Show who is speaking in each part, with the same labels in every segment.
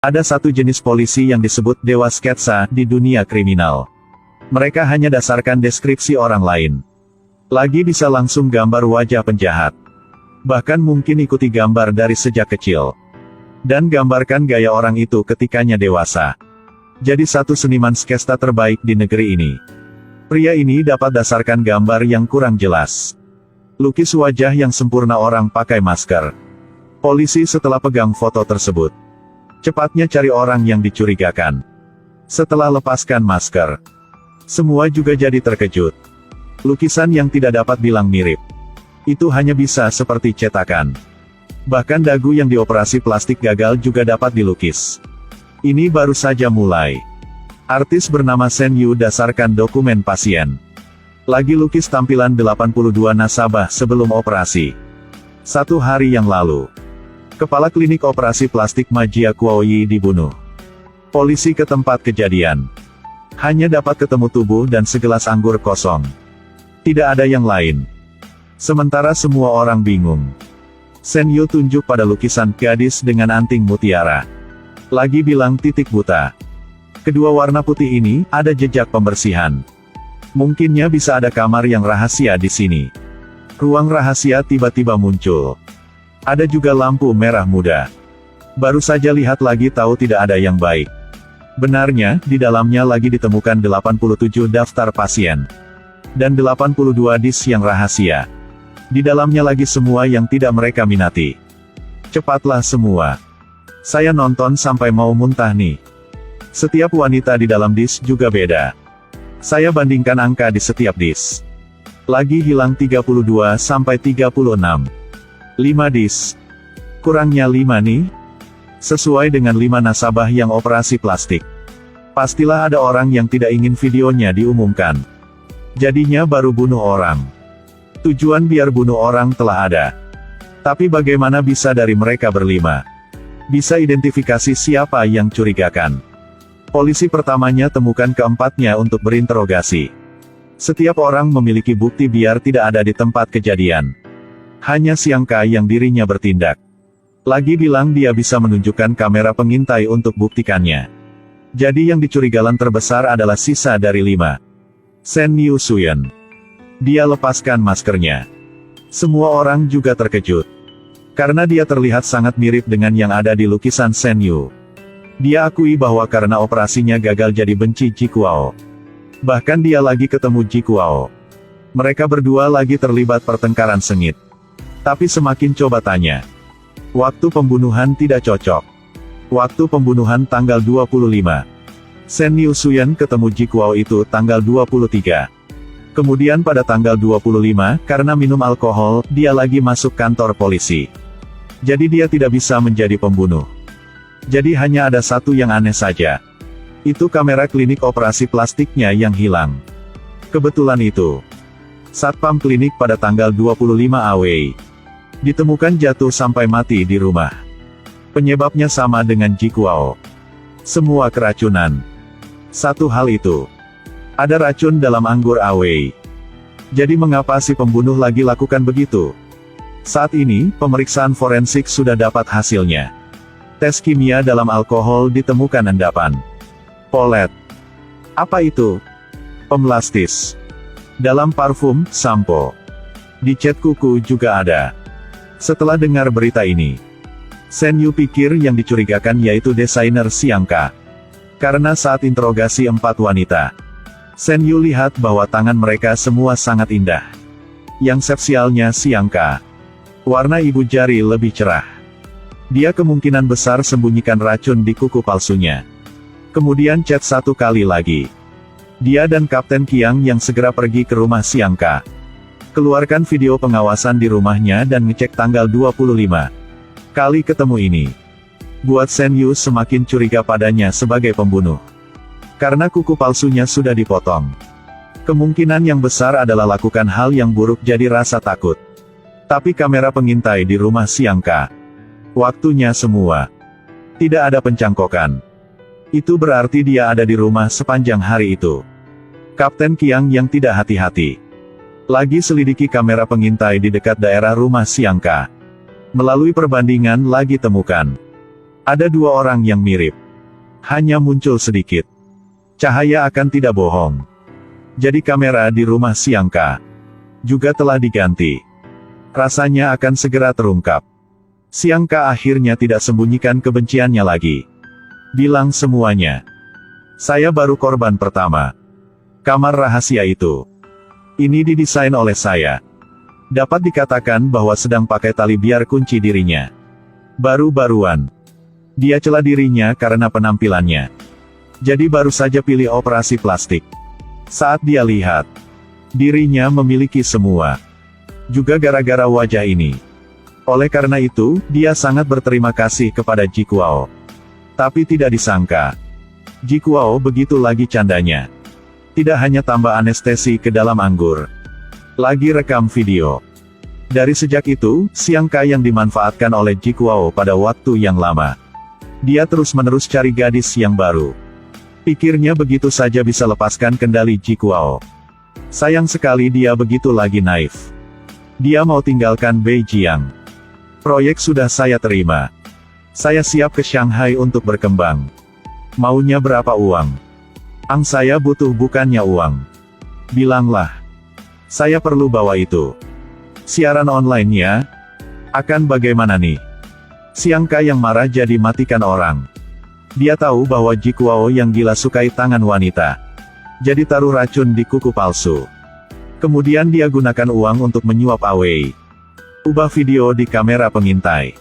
Speaker 1: Ada satu jenis polisi yang disebut dewa sketsa di dunia kriminal. Mereka hanya dasarkan deskripsi orang lain. Lagi bisa langsung gambar wajah penjahat. Bahkan mungkin ikuti gambar dari sejak kecil. Dan gambarkan gaya orang itu ketikanya dewasa. Jadi satu seniman sketsa terbaik di negeri ini. Pria ini dapat dasarkan gambar yang kurang jelas. Lukis wajah yang sempurna orang pakai masker. Polisi setelah pegang foto tersebut, cepatnya cari orang yang dicurigakan. Setelah lepaskan masker, semua juga jadi terkejut. Lukisan yang tidak dapat bilang mirip. Itu hanya bisa seperti cetakan. Bahkan dagu yang dioperasi plastik gagal juga dapat dilukis. Ini baru saja mulai. Artis bernama Shen Yu dasarkan dokumen pasien. Lagi lukis tampilan 82 nasabah sebelum operasi. 1 hari yang lalu, kepala klinik operasi plastik Ma Jiakuoyi dibunuh. Polisi ke tempat kejadian. Hanya dapat ketemu tubuh dan segelas anggur kosong. Tidak ada yang lain. Sementara semua orang bingung. Shen Yu tunjuk pada lukisan gadis dengan anting mutiara. Lagi bilang titik buta. Kedua warna putih ini ada jejak pembersihan. Mungkinnya bisa ada kamar yang rahasia di sini. Ruang rahasia tiba-tiba muncul. Ada juga lampu merah muda. Baru saja lihat lagi tahu tidak ada yang baik. Benarnya, di dalamnya lagi ditemukan 87 daftar pasien. Dan 82 disk yang rahasia. Di dalamnya lagi semua yang tidak mereka minati. Cepatlah semua. Saya nonton sampai mau muntah nih. Setiap wanita di dalam disk juga beda. Saya bandingkan angka di setiap disk. Lagi hilang 32 sampai 36. 5 disk. Kurangnya 5 nih. Sesuai dengan 5 nasabah yang operasi plastik. Pastilah ada orang yang tidak ingin videonya diumumkan. Jadinya baru bunuh orang. Tujuan biar bunuh orang telah ada. Tapi bagaimana bisa dari mereka berlima? Bisa identifikasi siapa yang curigakan. Polisi pertamanya temukan keempatnya untuk berinterogasi. Setiap orang memiliki bukti biar tidak ada di tempat kejadian. Hanya Xiangka yang dirinya bertindak. Lagi bilang dia bisa menunjukkan kamera pengintai untuk buktikannya. Jadi yang dicurigakan terbesar adalah sisa dari 5. Shen Yu Suyen. Dia lepaskan maskernya. Semua orang juga terkejut. Karena dia terlihat sangat mirip dengan yang ada di lukisan Shen Yu. Dia akui bahwa karena operasinya gagal jadi benci Jikuao. Bahkan dia lagi ketemu Jikuao. Mereka berdua lagi terlibat pertengkaran sengit. Tapi semakin coba tanya. Waktu pembunuhan tidak cocok. Waktu pembunuhan tanggal 25. Shen Yu Suyen ketemu Jikuao itu tanggal 23. Kemudian pada tanggal 25, karena minum alkohol, dia lagi masuk kantor polisi. Jadi dia tidak bisa menjadi pembunuh. Jadi hanya ada satu yang aneh saja. Itu kamera klinik operasi plastiknya yang hilang. Kebetulan itu. Satpam klinik pada tanggal 25 Awei. Ditemukan jatuh sampai mati di rumah. Penyebabnya sama dengan Jikuao. Semua keracunan. Satu hal itu. Ada racun dalam anggur Awei. Jadi mengapa si pembunuh lagi lakukan begitu? Saat ini, pemeriksaan forensik sudah dapat hasilnya. Tes kimia dalam alkohol ditemukan endapan polet. Apa itu? Pemlastis. Dalam parfum, sampo. Di cat kuku juga ada. Setelah dengar berita ini, Shen Yu pikir yang dicurigakan yaitu desainer Xiangka. Karena saat interogasi 4 wanita, Shen Yu lihat bahwa tangan mereka semua sangat indah. Yang spesialnya Xiangka. Warna ibu jari lebih cerah. Dia kemungkinan besar sembunyikan racun di kuku palsunya. Kemudian chat 1 kali lagi. Dia dan Kapten Qiang yang segera pergi ke rumah Xiangka. Keluarkan video pengawasan di rumahnya dan ngecek tanggal 25. Kali ketemu ini. Buat Shen Yu semakin curiga padanya sebagai pembunuh. Karena kuku palsunya sudah dipotong. Kemungkinan yang besar adalah lakukan hal yang buruk jadi rasa takut. Tapi kamera pengintai di rumah Xiangka. Waktunya semua. Tidak ada pencangkokan. Itu berarti dia ada di rumah sepanjang hari itu. Kapten Qiang yang tidak hati-hati. Lagi selidiki kamera pengintai di dekat daerah rumah Xiangka. Melalui perbandingan lagi temukan. Ada dua orang yang mirip. Hanya muncul sedikit. Cahaya akan tidak bohong. Jadi kamera di rumah Siangka juga telah diganti. Rasanya akan segera terungkap. Siangka akhirnya tidak sembunyikan kebenciannya lagi. Bilang semuanya. Saya baru korban pertama. Kamar rahasia itu. Ini didesain oleh saya. Dapat dikatakan bahwa sedang pakai tali biar kunci dirinya. Baru-baruan. Dia cela dirinya karena penampilannya. Jadi baru saja pilih operasi plastik. Saat dia lihat, dirinya memiliki semua. Juga gara-gara wajah ini. Oleh karena itu, dia sangat berterima kasih kepada Jikuao. Tapi tidak disangka. Jikuao begitu lagi candanya. Tidak hanya tambah anestesi ke dalam anggur. Lagi rekam video. Dari sejak itu, Siangka yang dimanfaatkan oleh Jikuao pada waktu yang lama. Dia terus-menerus cari gadis yang baru. Pikirnya begitu saja bisa lepaskan kendali Jikuao. Sayang sekali dia begitu lagi naif. Dia mau tinggalkan Beijing. Proyek sudah saya terima. Saya siap ke Shanghai untuk berkembang. Maunya berapa uang? Saya butuh bukannya uang. Bilanglah. Saya perlu bawa itu. Siaran online-nya? Akan bagaimana nih? Siangka yang marah jadi matikan orang. Dia tahu bahwa Jikuao yang gila sukai tangan wanita. Jadi taruh racun di kuku palsu. Kemudian dia gunakan uang untuk menyuap Awei. Ubah video di kamera pengintai.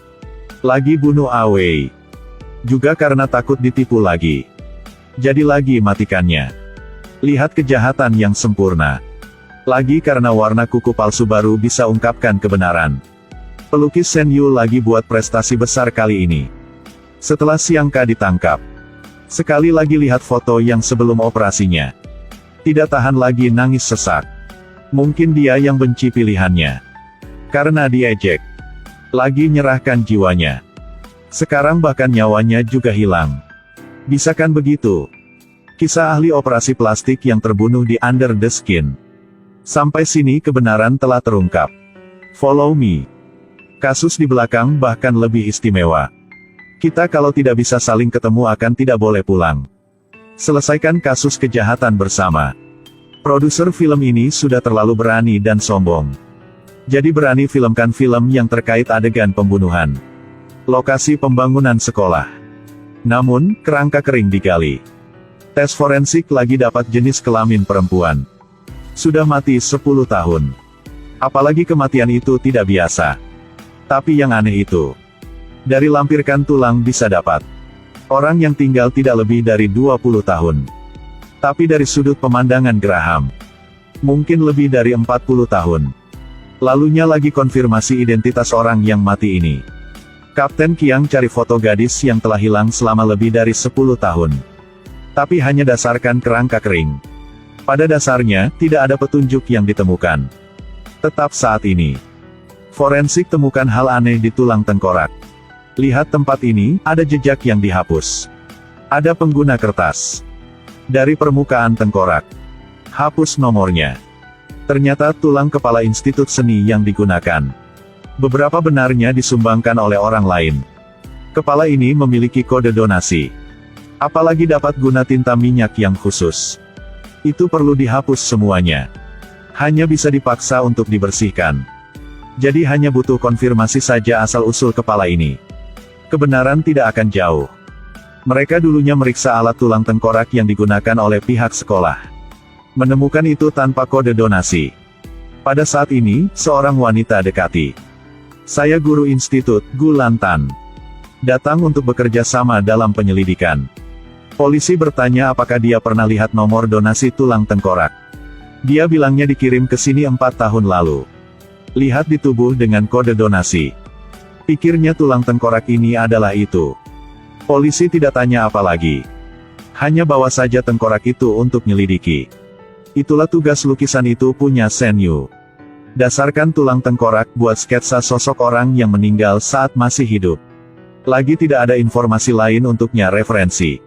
Speaker 1: Lagi bunuh Awei. Juga karena takut ditipu lagi. Jadi lagi matikannya. Lihat kejahatan yang sempurna. Lagi karena warna kuku palsu baru bisa ungkapkan kebenaran. Pelukis Shen Yu lagi buat prestasi besar kali ini. Setelah Siangka ditangkap. Sekali lagi lihat foto yang sebelum operasinya. Tidak tahan lagi nangis sesak. Mungkin dia yang benci pilihannya. Karena diejek. Lagi nyerahkan jiwanya. Sekarang bahkan nyawanya juga hilang. Bisakan begitu? Kisah ahli operasi plastik yang terbunuh di Under the Skin. Sampai sini kebenaran telah terungkap. Follow me. Kasus di belakang bahkan lebih istimewa. Kita kalau tidak bisa saling ketemu akan tidak boleh pulang. Selesaikan kasus kejahatan bersama. Produser film ini sudah terlalu berani dan sombong. Jadi berani filmkan film yang terkait adegan pembunuhan. Lokasi pembangunan sekolah. Namun, kerangka kering digali. Tes forensik lagi dapat jenis kelamin perempuan. Sudah mati 10 tahun. Apalagi kematian itu tidak biasa. Tapi yang aneh itu. Dari lampirkan tulang bisa dapat. Orang yang tinggal tidak lebih dari 20 tahun. Tapi dari sudut pemandangan Graham. Mungkin lebih dari 40 tahun. Lalunya lagi konfirmasi identitas orang yang mati ini. Kapten Qiang cari foto gadis yang telah hilang selama lebih dari 10 tahun. Tapi hanya dasarkan kerangka kering. Pada dasarnya, tidak ada petunjuk yang ditemukan. Tetap saat ini. Forensik temukan hal aneh di tulang tengkorak. Lihat tempat ini, ada jejak yang dihapus. Ada pengguna kertas. Dari permukaan tengkorak. Hapus nomornya. Ternyata tulang kepala institut seni yang digunakan. Beberapa benarnya disumbangkan oleh orang lain. Kepala ini memiliki kode donasi. Apalagi dapat guna tinta minyak yang khusus. Itu perlu dihapus semuanya. Hanya bisa dipaksa untuk dibersihkan. Jadi hanya butuh konfirmasi saja asal-usul kepala ini. Kebenaran tidak akan jauh. Mereka dulunya meriksa alat tulang tengkorak yang digunakan oleh pihak sekolah. Menemukan itu tanpa kode donasi. Pada saat ini, seorang wanita dekati. Saya guru institut, Gu Lantan. Datang untuk bekerja sama dalam penyelidikan. Polisi bertanya apakah dia pernah lihat nomor donasi tulang tengkorak. Dia bilangnya dikirim ke sini 4 tahun lalu. Lihat di tubuh dengan kode donasi. Pikirnya tulang tengkorak ini adalah itu. Polisi tidak tanya apa lagi. Hanya bawa saja tengkorak itu untuk nyelidiki. Itulah tugas lukisan itu punya Shen Yu. Dasarkan tulang tengkorak buat sketsa sosok orang yang meninggal saat masih hidup. Lagi tidak ada informasi lain untuknya referensi.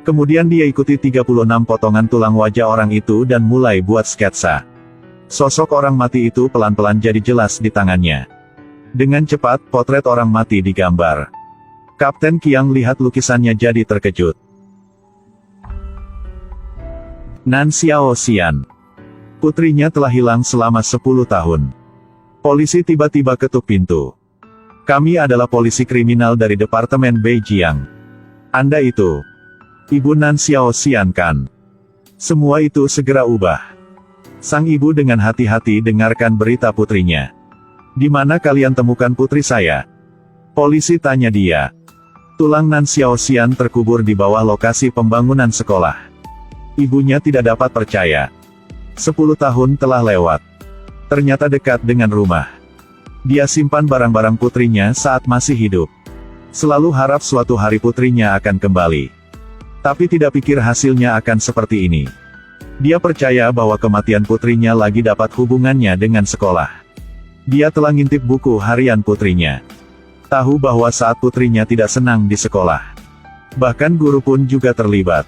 Speaker 1: Kemudian dia ikuti 36 potongan tulang wajah orang itu dan mulai buat sketsa. Sosok orang mati itu pelan-pelan jadi jelas di tangannya. Dengan cepat, potret orang mati digambar. Kapten Qiang lihat lukisannya jadi terkejut. Nan Xiaoxian. Putrinya telah hilang selama 10 tahun. Polisi tiba-tiba ketuk pintu. Kami adalah polisi kriminal dari Departemen Beijiang. Anda itu. Ibu Nan Xiaoxian kan? Semua itu segera ubah. Sang ibu dengan hati-hati dengarkan berita putrinya. Di mana kalian temukan putri saya? Polisi tanya dia. Tulang Nan Xiaoxian terkubur di bawah lokasi pembangunan sekolah. Ibunya tidak dapat percaya. 10 tahun telah lewat. Ternyata dekat dengan rumah. Dia simpan barang-barang putrinya saat masih hidup. Selalu harap suatu hari putrinya akan kembali. Tapi tidak pikir hasilnya akan seperti ini. Dia percaya bahwa kematian putrinya lagi dapat hubungannya dengan sekolah. Dia telah ngintip buku harian putrinya. Tahu bahwa saat putrinya tidak senang di sekolah. Bahkan guru pun juga terlibat.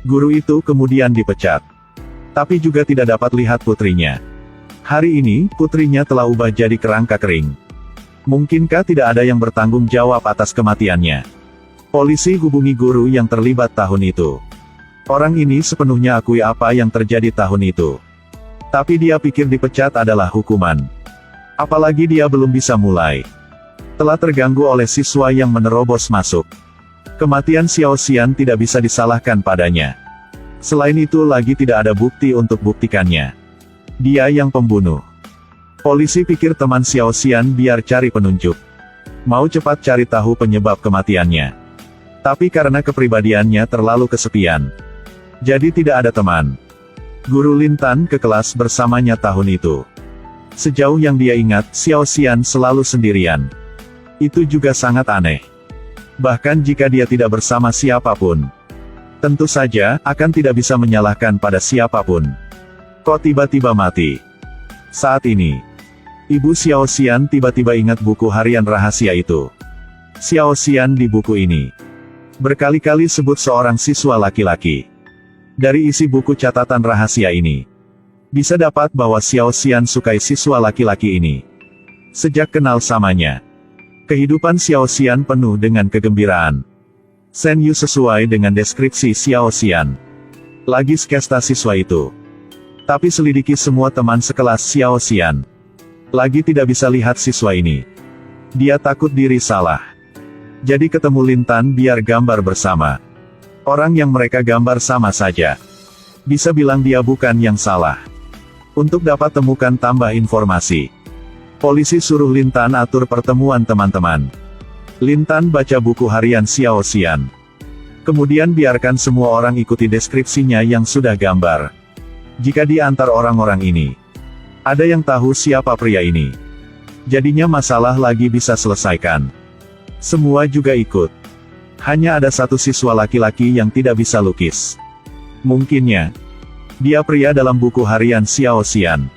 Speaker 1: Guru itu kemudian dipecat. Tapi juga tidak dapat lihat putrinya. Hari ini, putrinya telah ubah jadi kerangka kering. Mungkinkah tidak ada yang bertanggung jawab atas kematiannya? Polisi hubungi guru yang terlibat tahun itu. Orang ini sepenuhnya akui apa yang terjadi tahun itu. Tapi dia pikir dipecat adalah hukuman. Apalagi dia belum bisa mulai. Telah terganggu oleh siswa yang menerobos masuk. Kematian Xiaoxian tidak bisa disalahkan padanya. Selain itu lagi tidak ada bukti untuk buktikannya. Dia yang pembunuh. Polisi pikir teman Xiaoxian biar cari penunjuk. Mau cepat cari tahu penyebab kematiannya. Tapi karena kepribadiannya terlalu kesepian. Jadi tidak ada teman. Guru Lin Tan ke kelas bersamanya tahun itu. Sejauh yang dia ingat, Xiaoxian selalu sendirian. Itu juga sangat aneh. Bahkan jika dia tidak bersama siapapun. Tentu saja, akan tidak bisa menyalahkan pada siapapun. Kok tiba-tiba mati? Saat ini, Ibu Xiaoxian tiba-tiba ingat buku harian rahasia itu. Xiaoxian di buku ini. Berkali-kali sebut seorang siswa laki-laki. Dari isi buku catatan rahasia ini. Bisa dapat bahwa Xiaoxian sukai siswa laki-laki ini. Sejak kenal samanya. Kehidupan Xiaoxian penuh dengan kegembiraan. Shen Yu sesuai dengan deskripsi Xiaoxian. Lagi skesta siswa itu. Tapi selidiki semua teman sekelas Xiaoxian. Lagi tidak bisa lihat siswa ini. Dia takut diri salah. Jadi ketemu Lin Tan biar gambar bersama. Orang yang mereka gambar sama saja. Bisa bilang dia bukan yang salah. Untuk dapat temukan tambah informasi. Polisi suruh Lin Tan atur pertemuan teman-teman. Lin Tan baca buku harian Xiaoxian. Kemudian biarkan semua orang ikuti deskripsinya yang sudah gambar. Jika di antar orang-orang ini, ada yang tahu siapa pria ini. Jadinya masalah lagi bisa selesaikan. Semua juga ikut. Hanya ada satu siswa laki-laki yang tidak bisa lukis. Mungkinnya, dia pria dalam buku harian Xiaoxian.